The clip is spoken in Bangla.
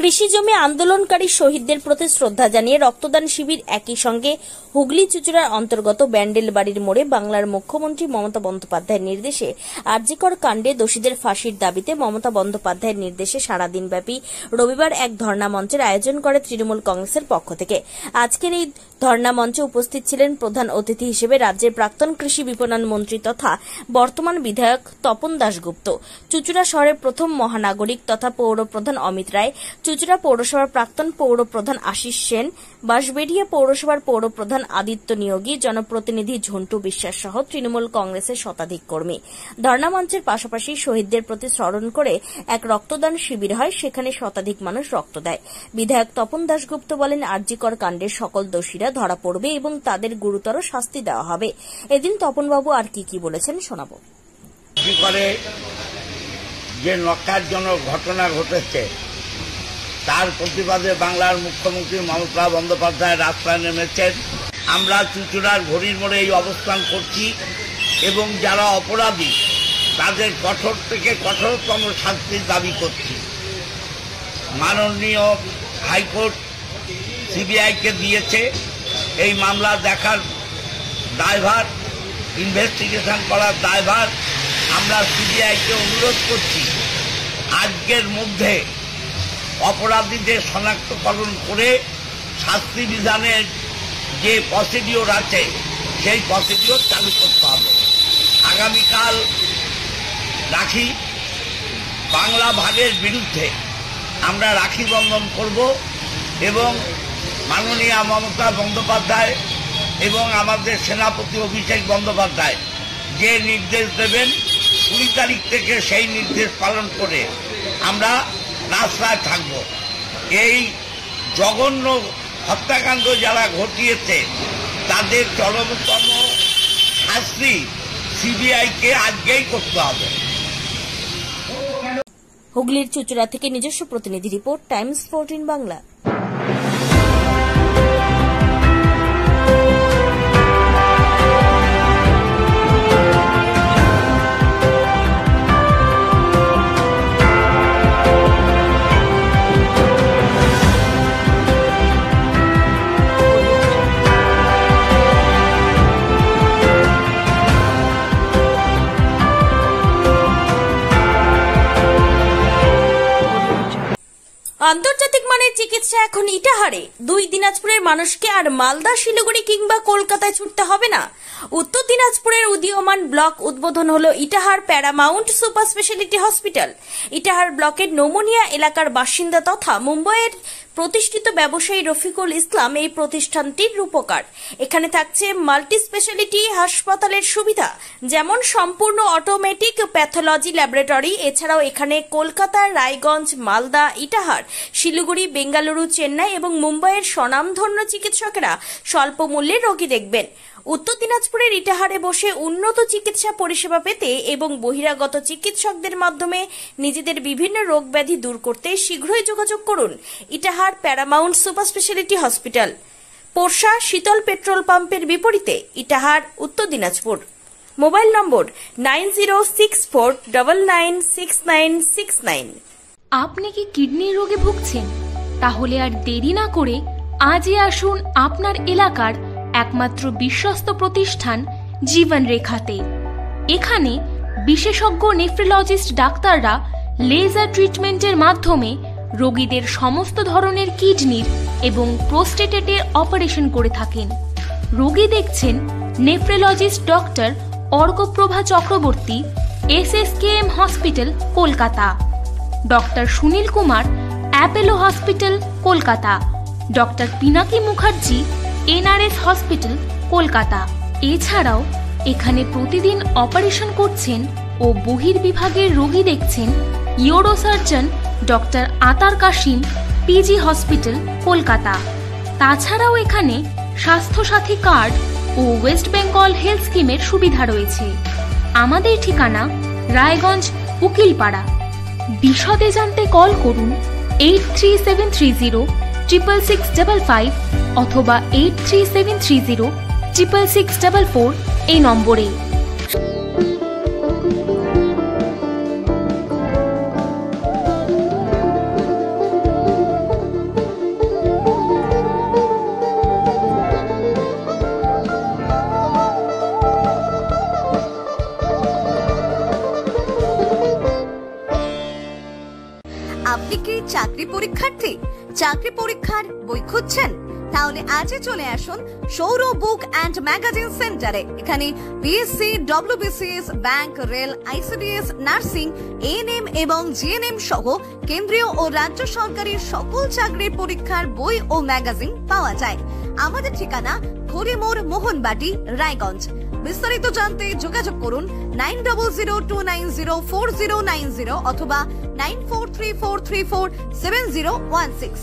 কৃষি জমি আন্দোলনকারী শহীদদের প্রতি শ্রদ্ধা জানিয়ে রক্তদান শিবির। একই সঙ্গে হুগলি চুঁচুড়ার অন্তর্গত ব্যান্ডেল বাড়ির মোড়ে বাংলার মুখ্যমন্ত্রী মমতা বন্দ্যোপাধ্যায়ের নির্দেশে আরজিকর কাণ্ডে দোষীদের ফাঁসির দাবিতে মমতা বন্দ্যোপাধ্যায়ের নির্দেশে সারাদিনব্যাপী রবিবার এক ধর্ণা মঞ্চের আয়োজন করে তৃণমূল কংগ্রেসের পক্ষ থেকে। আজকের এই ধর্ণা মঞ্চে উপস্থিত ছিলেন প্রধান অতিথি হিসেবে রাজ্যের প্রাক্তন কৃষি বিপণন মন্ত্রী তথা বর্তমান বিধায়ক তপন দাশগুপ্ত, চুঁচুড়া শহরের প্রথম মহানাগরিক তথা পৌর প্রধান অমিত রায়, চুঁচুড়া পৌরসভার প্রাক্তন পৌর প্রধান আশিস সেন, বাঁশবেড়িয়া পৌরসভার পৌর প্রধান আদিত্য নিয়োগী, জনপ্রতিনিধি ঝন্টু বিশ্বাস সহ তৃণমূল কংগ্রেসের শতাধিক কর্মী। ধর্ণা মঞ্চের পাশাপাশি শহীদদের প্রতি স্মরণ করে এক রক্তদান শিবির হয়, সেখানে শতাধিক মানুষ রক্ত দেয়। বিধায়ক তপন দাশগুপ্ত বলেন, আরজিকর কাণ্ডের সকল দোষীরা ধরা পড়বে এবং তাদের গুরুতর শাস্তি দেওয়া হবে। এদিন তপনবাবু আর কি বলেছেন শোনাব। যে নক্কারজনক ঘটনা ঘটেছে তার প্রতিবাদে বাংলার মুখ্যমন্ত্রী মমতা বন্দ্যোপাধ্যায় রাস্তায় নেমেছেন। আমরা চুঁচুড়ার ঘড়ির মোড়ে এই অবস্থান করছি এবং যারা অপরাধী তাদের কঠোর থেকে কঠোরতম শাস্তির দাবি করছি। মাননীয় হাইকোর্ট সিবিআইকে দিয়েছে এই মামলা দেখার দায়ভার, ইনভেস্টিগেশন করার দায়ভার। আমরা সিবিআইকে অনুরোধ করছি আজকের মধ্যে অপরাধীদের শনাক্তকরণ করে শাস্তি বিধানের যে প্রসিডিওর আছে সেই প্রসিডিওর চালু করতে হবে। আগামীকাল রাখি বাংলা ভাগের বিরুদ্ধে আমরা রাখি বন্ধন করব এবং মাননীয় মমতা বন্দ্যোপাধ্যায় এবং আমাদের সেনাপতি অভিষেক বন্দ্যোপাধ্যায় যে নির্দেশ দেবেন 20 তারিখ থেকে সেই নির্দেশ পালন করে আমরা রাস্তায় থাকব। এই জঘন্য হত্যাকাণ্ড যারা ঘটিয়েছে তাদের চরমতম শাস্তি সিবিআইকে আজকেই করতে হবে। হুগলির চুঁচুড়া থেকে নিজস্ব প্রতিনিধি রিপোর্ট, টাইমস 14 বাংলা। আন্তর্জাতিক মানের চিকিৎসা এখন ইটাহারে। 2 দিনাজপুরের মানুষকে আর মালদা, শিলিগুড়ি কিংবা কলকাতায় ছুটতে হবে না। উত্তর দিনাজপুরের উদীয়মান ব্লক উদ্বোধন হলো Itahar Paramount super speciality hospital. Itahar ব্লকের নোমনিয়া এলাকার বাসিন্দা তথা মুম্বাইয়ের প্রতিষ্ঠিত ব্যবসায়ী রফিকুল ইসলাম এই প্রতিষ্ঠানটির রূপকার। এখানে থাকছে মাল্টি স্পেশালিটি হাসপাতালের সুবিধা, যেমন সম্পূর্ণ অটোমেটিক প্যাথোলজি ল্যাবরেটরি। এছাড়াও এখানে কলকাতা, রায়গঞ্জ, মালদা, ইটাহার, শিলিগুড়ি, বেঙ্গালুরু, চেন্নাই এবং মুম্বাইয়ের স্বনামধন্য চিকিৎসকেরা স্বল্প মূল্যে রোগী দেখবেন। উত্তর দিনাজপুরের ইটাহারে বসে উন্নত চিকিৎসা পরিষেবা পেতে এবং বহিরাগত চিকিৎসকদের মাধ্যমে নিজেদের বিভিন্ন রোগ ব্যাধি দূর করতে শীঘ্রই যোগাযোগ করুন Itahar Paramount super speciality hospital, Porsha Shital petrol পাম্পের বিপরীতে, ইটাহার, উত্তর দিনাজপুর। মোবাইল নম্বর 9064996969। আপনি কি কিডনি রোগে ভুগছেন? তাহলে আর দেরি না করে আজই আসুন আপনার এলাকার একমাত্র বিশ্বস্ত প্রতিষ্ঠান জীবন রেখাতে। এখানে বিশেষজ্ঞ নেফ্রোলজিস্ট ডাক্তাররা লেজার ট্রিটমেন্টের মাধ্যমে রোগীদের সমস্ত ধরনের কিডনির এবং প্রোস্টেটের অপারেশন করে থাকেন। রোগী দেখছেন nephrologist doctor Arkaprabha Chakraborty, SSKM hospital, Kolkata. Doctor Sunil Kumar, Apollo hospital, Kolkata. Doctor Pinaki Mukherjee, NRS hospital, Kolkata. এছাড়াও এখানে প্রতিদিন অপারেশন করছেন ও বহির্বিভাগের রোগী দেখছেন ইউরোসার্জন ডক্টর আতার কাশিম, PG হসপিটাল, কলকাতা। তাছাড়াও এখানে স্বাস্থ্যসাথী কার্ড ও ওয়েস্ট বেঙ্গল হেলথ স্কিমের সুবিধা রয়েছে। আমাদের ঠিকানা রায়গঞ্জ, উকিলপাড়া। বিশদে জানতে কল করুন 8373066655 অথবা 8373066644 এই নম্বরে। আপনি কি চাকরি পরীক্ষার্থী? চাকরি পরীক্ষার বই খুঁজছেন? তাহলে আজই চলে আসুন সৌর বুক অ্যান্ড ম্যাগাজিন সেন্টারে। এখানে BSc, WBCS, bank, rail, ICDS, nursing, ANM এবং জিএনএম সহ কেন্দ্রীয় ও রাজ্য সরকারের সকল চাকরির পরীক্ষার বই ও ম্যাগাজিন পাওয়া যায়। আমাদের ঠিকানা হরিমোড়, মোহনবাটি, রায়গঞ্জ। বিস্তারিত জানতে যোগাযোগ করুন 9002904090 অথবা 9434347016।